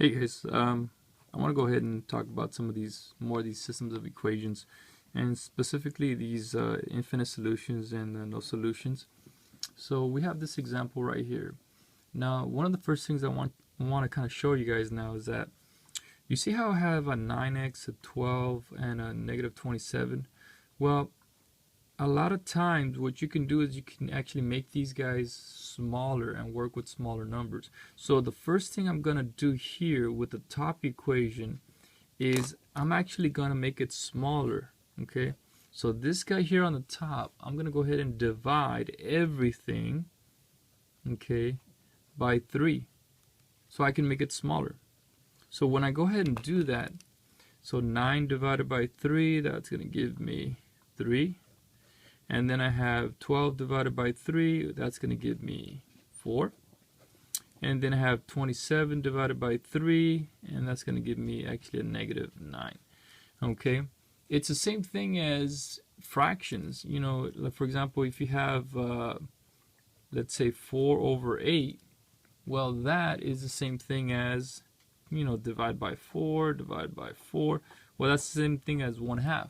Hey guys, I want to go ahead and talk about some of these systems of equations, and specifically these infinite solutions and no solutions. So we have this example right here. Now, one of the first things I want to kind of show you guys now is that you see how I have a 9x, a 12, and a negative 27. Well, a lot of times what you can do is you can actually make these guys smaller and work with smaller numbers. So the first thing I'm going to do here with the top equation is I'm actually going to make it smaller. Okay, so this guy here on the top, I'm going to go ahead and divide everything, okay, by 3 so I can make it smaller. So when I go ahead and do that, so 9 divided by 3, that's going to give me 3. And then I have 12 divided by 3, that's going to give me 4. And then I have 27 divided by 3, and that's going to give me actually a negative 9. Okay, it's the same thing as fractions. You know, like for example, if you have, let's say 4 over 8, well, that is the same thing as, you know, divide by 4, divide by 4. Well, that's the same thing as 1/2.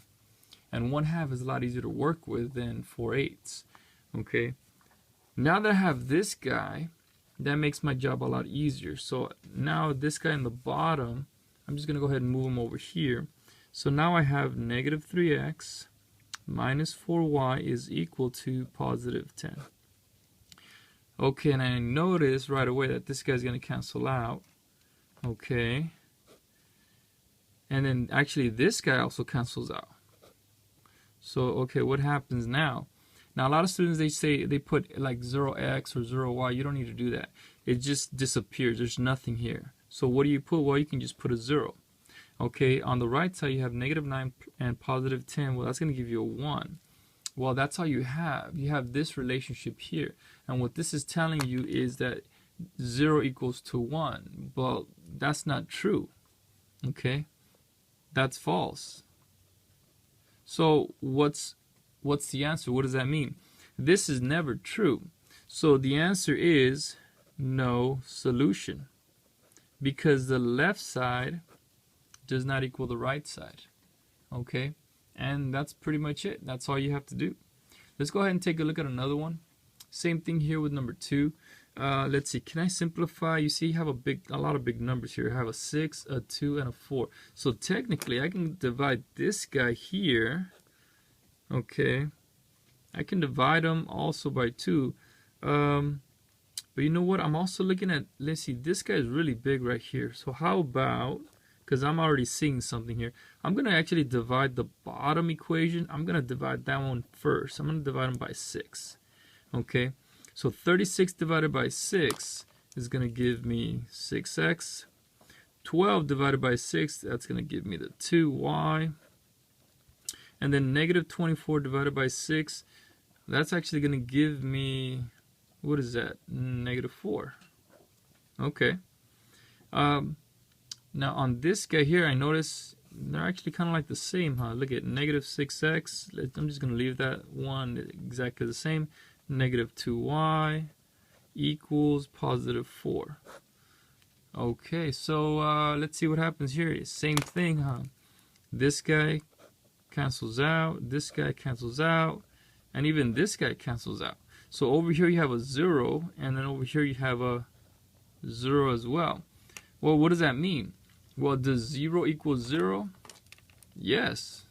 And 1/2 is a lot easier to work with than 4/8. Okay, now that I have this guy, that makes my job a lot easier. So now this guy in the bottom, I'm just going to go ahead and move him over here. So now I have negative 3x minus 4y is equal to positive 10. Okay, and I notice right away that this guy's going to cancel out. Okay, and then actually this guy also cancels out. So, okay, what happens now? Now, a lot of students, they put like 0x or 0y. You don't need to do that. It just disappears. There's nothing here. So what do you put? Well, you can just put a 0. Okay, on the right side, you have negative 9 and positive 10. Well, that's going to give you a 1. Well, that's all you have. You have this relationship here. And what this is telling you is that 0 equals to 1. Well, that's not true. Okay, that's false. So what's the answer? What does that mean? This is never true. So the answer is no solution, because the left side does not equal the right side. Okay, and that's pretty much it. That's all you have to do. Let's go ahead and take a look at another one. Same thing here with number 2. Let's see, can I simplify? You see, you have a lot of big numbers here. I have a 6, a 2, and a 4. So technically, I can divide this guy here. Okay, I can divide them also by 2. But you know what? I'm also looking at, let's see, this guy is really big right here. So how about, because I'm already seeing something here, I'm going to actually divide the bottom equation. I'm going to divide that one first. I'm going to divide them by 6. Okay, so 36 divided by 6 is going to give me 6x. 12 divided by 6, that's going to give me the 2y. And then negative 24 divided by 6, that's actually going to give me, what is that? Negative 4. Okay. Now on this guy here, I notice they're actually kind of like the same, huh? Look at negative 6x. I'm just going to leave that one exactly the same. Negative 2y equals positive 4. Okay, so let's see what happens here. Same thing, huh? This guy cancels out, this guy cancels out, and even this guy cancels out. So over here you have a 0, and then over here you have a 0 as well. Well, what does that mean? Well, does 0 equal 0? Yes.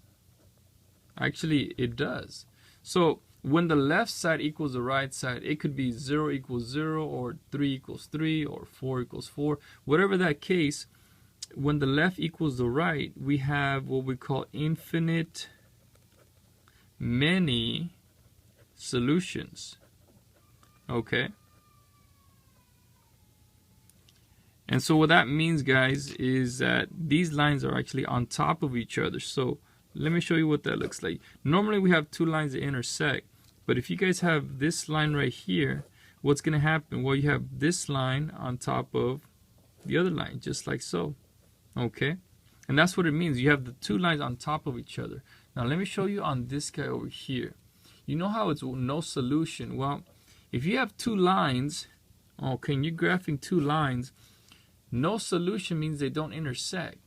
Actually, it does. So when the left side equals the right side, it could be 0 equals 0, or 3 equals 3, or 4 equals 4. Whatever that case, when the left equals the right, we have what we call infinite many solutions. Okay? And so what that means, guys, is that these lines are actually on top of each other. So let me show you what that looks like. Normally we have two lines that intersect, but if you guys have this line right here, what's going to happen? Well, you have this line on top of the other line, just like so. Okay, and that's what it means. You have the two lines on top of each other. Now let me show you on this guy over here. You know how it's no solution? Well, if you have two lines, okay, and you're graphing two lines, No solution means they don't intersect.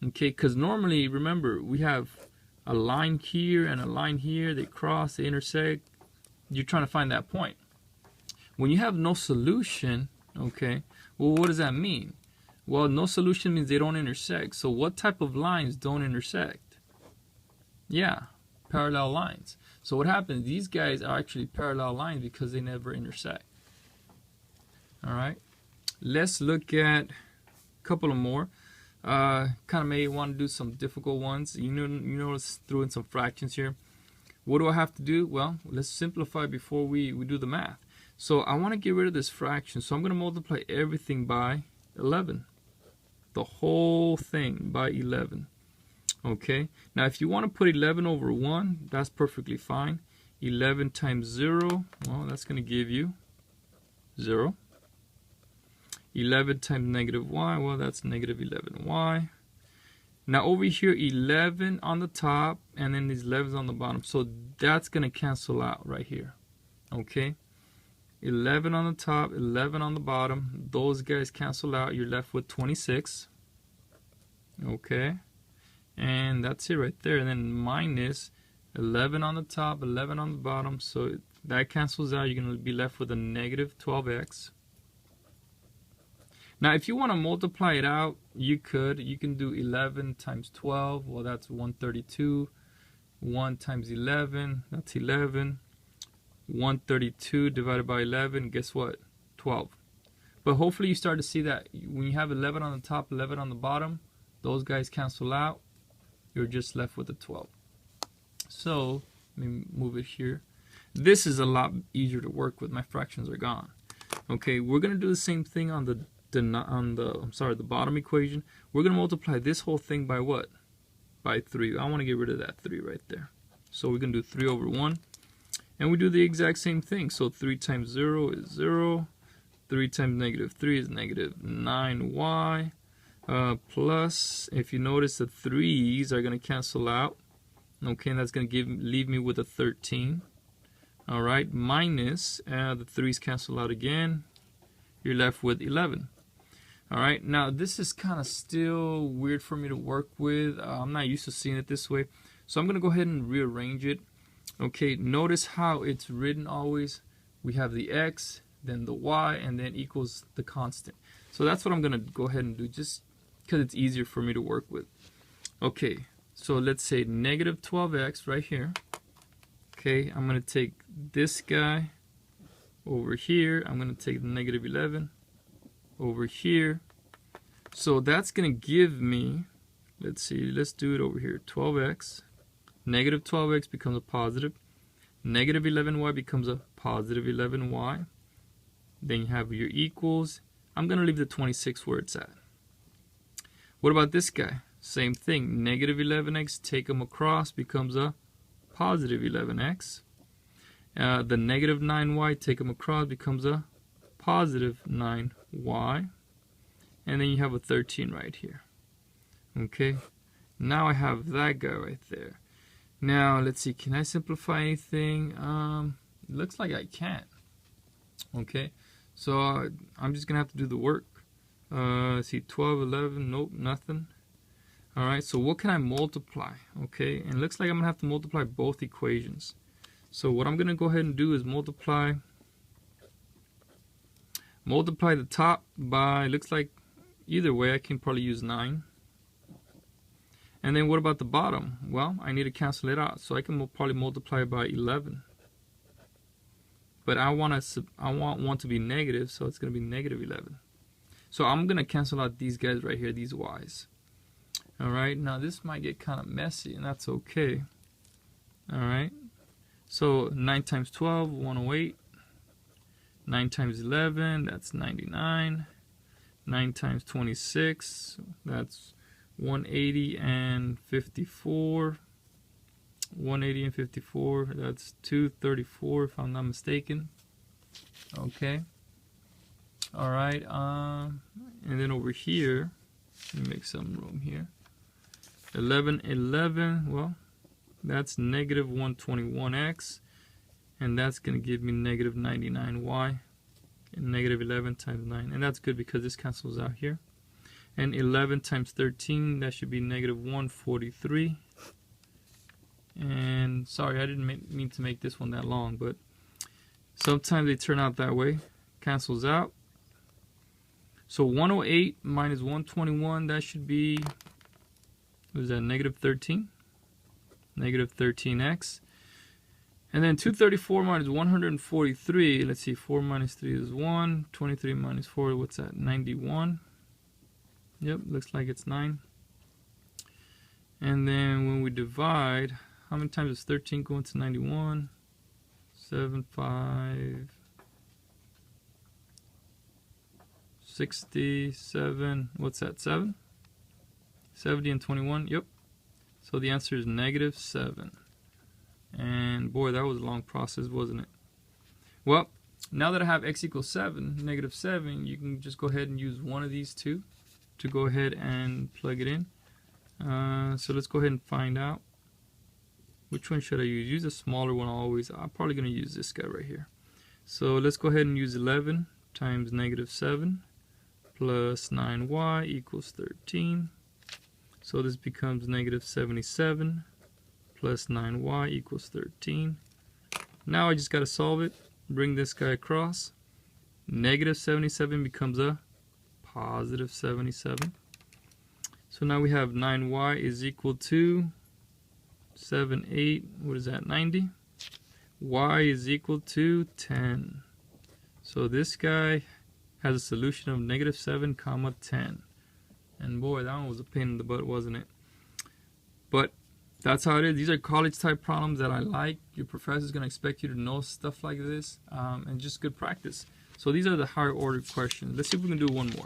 Okay, because normally, remember, we have a line here and a line here. They cross, they intersect. You're trying to find that point. When you have no solution, okay, well, what does that mean? Well, no solution means they don't intersect. So what type of lines don't intersect? Yeah, parallel lines. So what happens? These guys are actually parallel lines because they never intersect. All right, let's look at a couple of more. Kind of may want to do some difficult ones. You notice threw in some fractions here. What do I have to do? Well, let's simplify before we do the math. So I want to get rid of this fraction. So I'm going to multiply everything by 11. The whole thing by 11. Okay. Now if you want to put 11 over 1, that's perfectly fine. 11 times 0, well, that's going to give you 0. 11 times negative y, well, that's negative 11y. Now over here, 11 on the top, and then these 11s on the bottom. So that's going to cancel out right here. Okay? 11 on the top, 11 on the bottom. Those guys cancel out. You're left with 26. Okay? And that's it right there. And then minus 11 on the top, 11 on the bottom. So that cancels out. You're going to be left with a negative 12x. Now, if you want to multiply it out, you could. You can do 11 times 12. Well, that's 132. 1 times 11, that's 11. 132 divided by 11, guess what? 12. But hopefully you start to see that when you have 11 on the top, 11 on the bottom, those guys cancel out. You're just left with a 12. So, let me move it here. This is a lot easier to work with. My fractions are gone. Okay, we're going to do the same thing on the bottom equation. We're going to multiply this whole thing by what? By 3. I want to get rid of that 3 right there. So we're going to do 3 over 1. And we do the exact same thing. So 3 times 0 is 0. 3 times negative 3 is negative 9y. Plus, if you notice, the 3's are going to cancel out. Okay, and that's going to leave me with a 13. All right, minus, the 3's cancel out again. You're left with 11. All right, now this is kind of still weird for me to work with. I'm not used to seeing it this way. So I'm going to go ahead and rearrange it. Okay, notice how it's written always. We have the x, then the y, and then equals the constant. So that's what I'm going to go ahead and do just because it's easier for me to work with. Okay, so let's say negative 12x right here. Okay, I'm going to take this guy over here. I'm going to take the negative 11 over here. So that's going to give me, let's see, let's do it over here. 12x. Negative 12x becomes a positive. Negative 11y becomes a positive 11y. Then you have your equals. I'm going to leave the 26 where it's at. What about this guy? Same thing. Negative 11x, take them across, becomes a positive 11x. The negative 9y, take them across, becomes a positive 9y. And then you have a 13 right here. Okay. Now I have that guy right there. Now, let's see. Can I simplify anything? It looks like I can't. Okay. So I'm just going to have to do the work. See, 12, 11. Nope, nothing. All right. So what can I multiply? Okay. And it looks like I'm going to have to multiply both equations. So what I'm going to go ahead and do is multiply the top by, looks like either way I can probably use 9. And then what about the bottom? Well, I need to cancel it out. So I can probably multiply by 11. But I want 1 to be negative, so it's going to be negative 11. So I'm going to cancel out these guys right here, these y's. All right. Now this might get kind of messy, and that's okay. All right. So 9 times 12, 108. 9 times 11, that's 99. 9 times 26, that's 180 and 54. 180 and 54, that's 234 if I'm not mistaken. Okay. All right. And then over here, let me make some room here. 11, 11, well, that's negative 121x. And that's going to give me negative 99y. And negative 11 times 9. And that's good because this cancels out here. And 11 times 13, that should be negative 143. And sorry, I didn't mean to make this one that long, but sometimes they turn out that way. Cancels out. So 108 minus 121, that should be, what is that, negative 13? Negative 13x. And then 234 minus 143, let's see, 4 minus 3 is 1. 23 minus 4, what's that, 91? Yep, looks like it's 9. And then when we divide, how many times is 13 going to 91? 7, 5, 67, what's that, 7? 70 and 21, yep. So the answer is negative 7. And boy, that was a long process, wasn't it? Well, now that I have x equals 7, negative 7, you can just go ahead and use one of these two to go ahead and plug it in. So let's go ahead and find out. Which one should I use? Use a smaller one always. I'm probably going to use this guy right here. So let's go ahead and use 11 times negative 7 plus 9y equals 13. So this becomes negative 77 plus 9y equals 13. Now I just got to solve it. Bring this guy across. Negative 77 becomes a positive 77. So now we have 9y is equal to 7, 8, what is that, 90? Y is equal to 10. So this guy has a solution of negative 7 comma 10. And boy, that one was a pain in the butt, wasn't it? But that's how it is. These are college type problems that I like. Your professor is going to expect you to know stuff like this, and just good practice. So these are the higher order questions. Let's see if we can do one more.